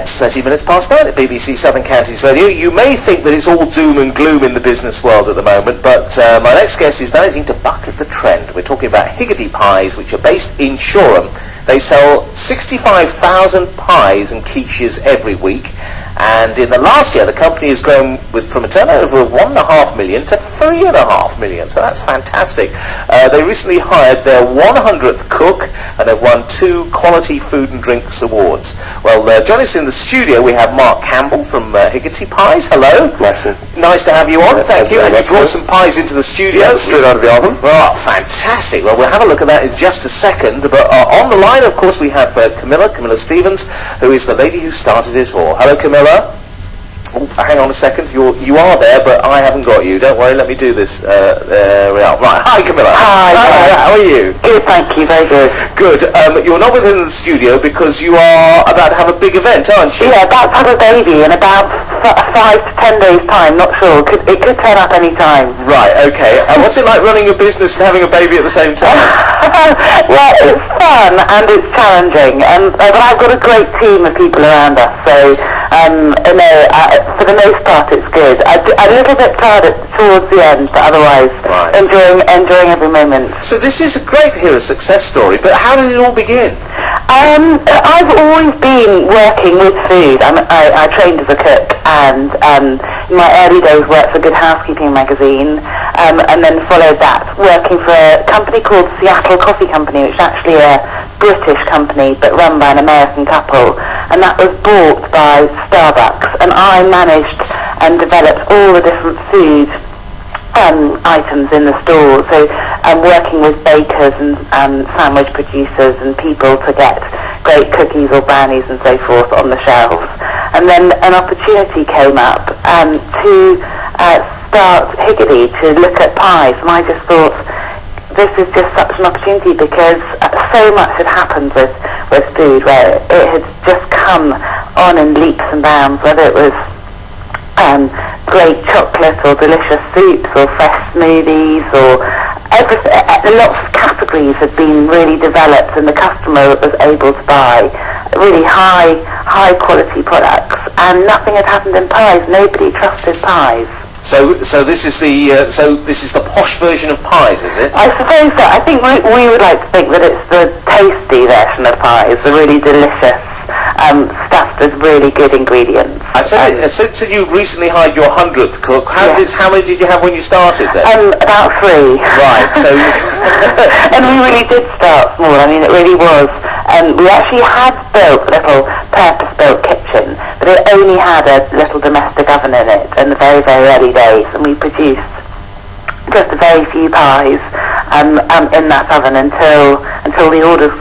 It's 30 minutes past 9 at BBC Southern Counties Radio. You may think that it's all doom and gloom in the business world at the moment, but my next guest is managing to bucket the trend. We're talking about Higgidy pies, which are based in Shoreham. They sell 65,000 pies and quiches every week, and in the last year the company has grown from a turnover of 1.5 million to 3.5 million, so that's fantastic. They recently hired their 100th cook and have won 2 Quality Food and Drinks Awards. Well, joining us in the studio we have Mark Campbell from Higgidy Pies. Hello. Nice to have you on. Thank you. And you brought some pies into the studio. Yeah, straight out of the oven. Oh, fantastic. Well, we'll have a look at that in just a second, but on the line, of course, we have Camilla Stevens, who is the lady who started it all. Hello, Camilla. Oh, hang on a second. You are there, but I haven't got you. Don't worry. Let me do this. There we are. Right. Hi, Camilla. Hi. How are you? Good, thank you. Very good. Good. You're not within the studio because you are about to have a big event, aren't you? Yeah, about to have a baby in about 5 to 10 days' time. Not sure. It could turn up any time. Right. Okay. What's it like running a business and having a baby at the same time? Well, it's fun and it's challenging, but I've got a great team of people around us. So, for the most part, it's good. I'm a little bit tired towards the end, but otherwise, enjoying every moment. So this is great to hear a success story, but how did it all begin? I've always been working with food. I trained as a cook, and in my early days worked for Good Housekeeping magazine, and then followed that working for a company called Seattle Coffee Company, which is actually a British company but run by an American couple, and that was bought by Starbucks, and I managed and developed all the different food items in the store. So I'm working with bakers and sandwich producers and people to get great cookies or brownies and so forth on the shelves. And then an opportunity came up to start Higgidy, to look at pies, and I just thought this is just such an opportunity because so much had happened with food, where it had just come on in leaps and bounds, whether it was great chocolate or delicious soups or fresh smoothies or everything. Lots of categories had been really developed, and the customer was able to buy really high quality products, and nothing had happened in pies. Nobody trusted pies. So this is the posh version of pies, is it? I suppose so. I think we would like to think that it's the tasty version of pies, the really delicious, stuffed with really good ingredients. So you recently hired your 100th cook. How many did you have when you started then? About 3. Right. So and we really did start small. I mean, it really was. We actually had built a little purpose-built kitchen, but it only had a little domestic oven in it in the very, very early days, and we produced just a very few pies in that oven until the orders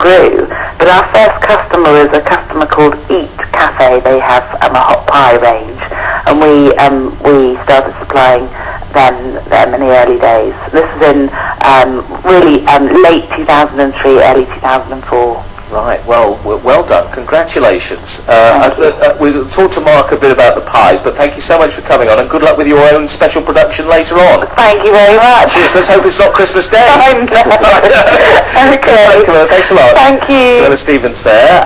grew. But our first customer is a customer called Eat Cafe. They have a hot pie range, and we started supplying them in the early days. This is in really late 2003, early 2004. Right, well done. Congratulations. We'll talk to Mark a bit about the pies, but thank you so much for coming on, and good luck with your own special production later on. Thank you very much. Cheers, let's hope it's not Christmas Day. Okay. Thanks a lot. Thank you. Camilla Stevens there.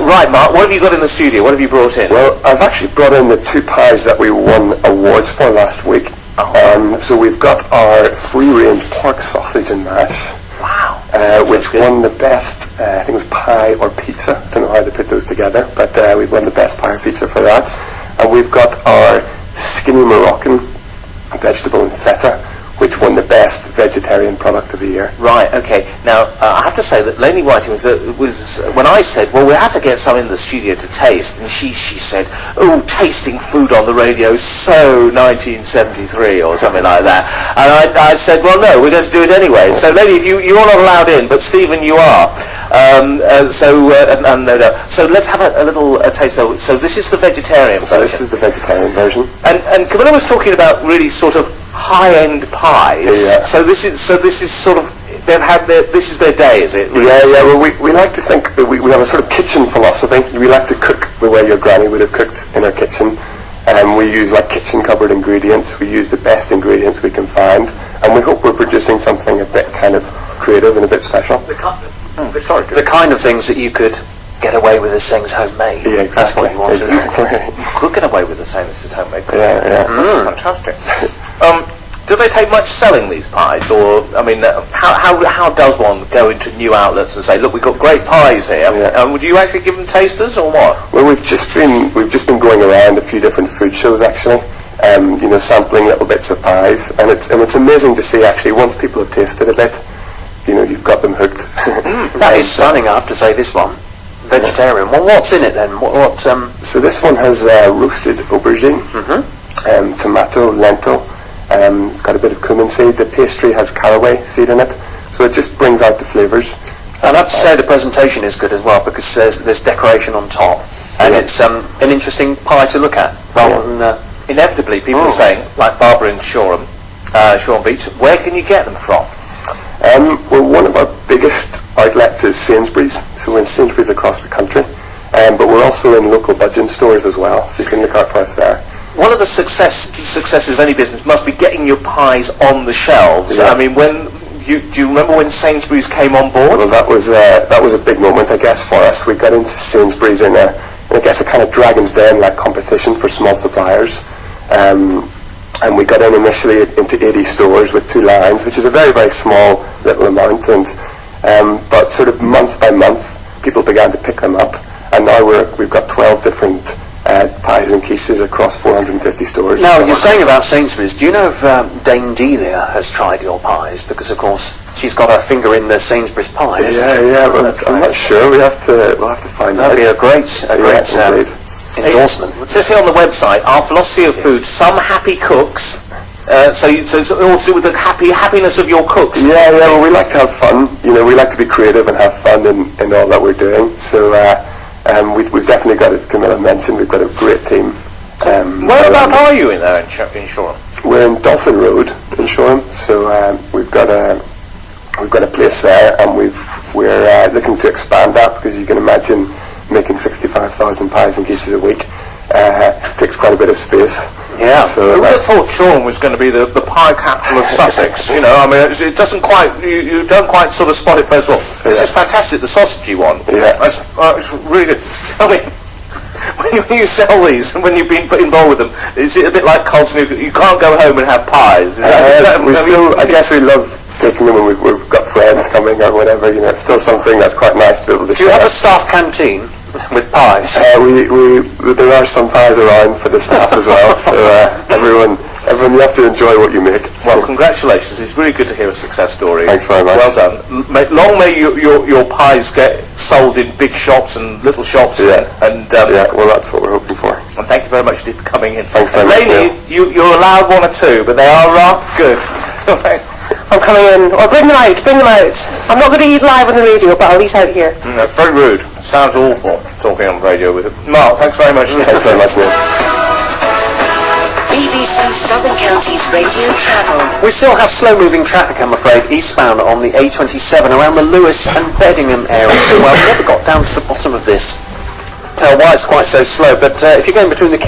Right, Mark, what have you got in the studio? What have you brought in? Well, I've actually brought in the 2 pies that we won awards for last week. So we've got our free-range pork sausage and mash. Wow. Which won the best, I think it was pie or pizza. I don't know how they put those together, but we've won the best pie or pizza for that. And we've got our skinny Moroccan vegetable and feta, which won the best vegetarian product of the year. Right, okay. Now, I have to say that Lainey Whiting was when I said, well, we'll have to get some in the studio to taste, and she said, oh, tasting food on the radio is so 1973 or something like that. And I said, well, no, we're going to do it anyway. So, Lainey, you're not allowed in, but Stephen, you are. So let's have a little taste. So this is the vegetarian version. So this is the vegetarian version. And Camilla was talking about really sort of high-end pies. Yeah. So this is sort of this is their day, is it? Really? Yeah. Well, we like to think that we have a sort of kitchen philosophy. We like to cook the way your granny would have cooked in her kitchen. We use like kitchen cupboard ingredients. We use the best ingredients we can find, and we hope we're producing something a bit kind of creative and a bit special. The kind of things that you could get away with us saying it's homemade. Yeah, exactly. That's what you want. Exactly. Could get away with the saying this is homemade. Yeah. That's fantastic. Do they take much selling, these pies, or I mean, how does one go into new outlets and say, look, we've got great pies here? Yeah. Would you actually give them tasters or what? Well, we've just been going around a few different food shows actually, sampling little bits of pies, and it's amazing to see actually once people have tasted a bit, you've got them hooked. That is stunning, I have to say. This one, vegetarian. Well, what's in it then? What So this one has roasted aubergine, tomato, lentil. It's got a bit of cumin seed. The pastry has caraway seed in it, so it just brings out the flavours. I'd have to say the presentation is good as well, because there's decoration on top, and it's an interesting pie to look at, rather than... Inevitably, people are saying, like Barbara in Shoreham Beach, where can you get them from? Well, one of our biggest outlets is Sainsbury's, so we're in Sainsbury's across the country, but we're also in local budgeon stores as well, so you can look out for us there. One of the successes of any business must be getting your pies on the shelves. Yeah. I mean, do you remember when Sainsbury's came on board? Well, that was a big moment, I guess, for us. We got into Sainsbury's in a kind of Dragon's Den-like competition for small suppliers. And we got in initially into 80 stores with 2 lines, which is a very, very small little amount. But sort of month by month, people began to pick them up. And now we've got 12 different pies and quiches across 450 stores. Now, you're saying about Sainsbury's. Do you know if Dame Delia has tried your pies? Because, of course, she's got her finger in the Sainsbury's pie. Yeah. Well, I'm not sure. We'll have to find out. That'd be a great endorsement. It says here on the website, our philosophy of food, some happy cooks. So it's all to do with the happiness of your cooks. Yeah. Well, we like to have fun. We like to be creative and have fun in all that we're doing. So we've definitely got, as Camilla mentioned, we've got a great team. Whereabouts are you in Shoreham? We're in Dolphin Road in Shoreham. So we've got a place there, and we're looking to expand that, because you can imagine making 65,000 pies and quiches a week takes quite a bit of space. Yeah. So who would have thought Shoreham was going to be the pie capital of Sussex? I mean, it doesn't quite. You don't quite sort of spot it first of all. This is fantastic. The sausagey one. Yeah. It's really good. Tell me, when you sell these and when you've been involved with them, is it a bit like Colson? You can't go home and have pies. I guess we love taking them when we've got friends coming or whatever. It's still something that's quite nice to be able to share. Do you have a staff canteen with pies? There are some pies around for the staff as well, so everyone, you have to enjoy what you make. Well, congratulations. It's really good to hear a success story. Thanks very much. Well done. Long may your pies get sold in big shops and little shops. Yeah. Well, that's what we're hoping for. And thank you very much indeed for coming in. Thanks very much. Lainey, you're allowed 1 or 2, but they are rather good. I'm coming in. Or bring them out. I'm not going to eat live on the radio, but I'll eat out here. That's very rude. Sounds awful, talking on radio with it. Mark, thanks very much. Thanks very much, Neil. BBC Southern Counties Radio Travel. We still have slow-moving traffic, I'm afraid, eastbound on the A27 around the Lewis and Beddingham area. Well, we never got down to the bottom of this. Why it's quite so slow, but if you're going between the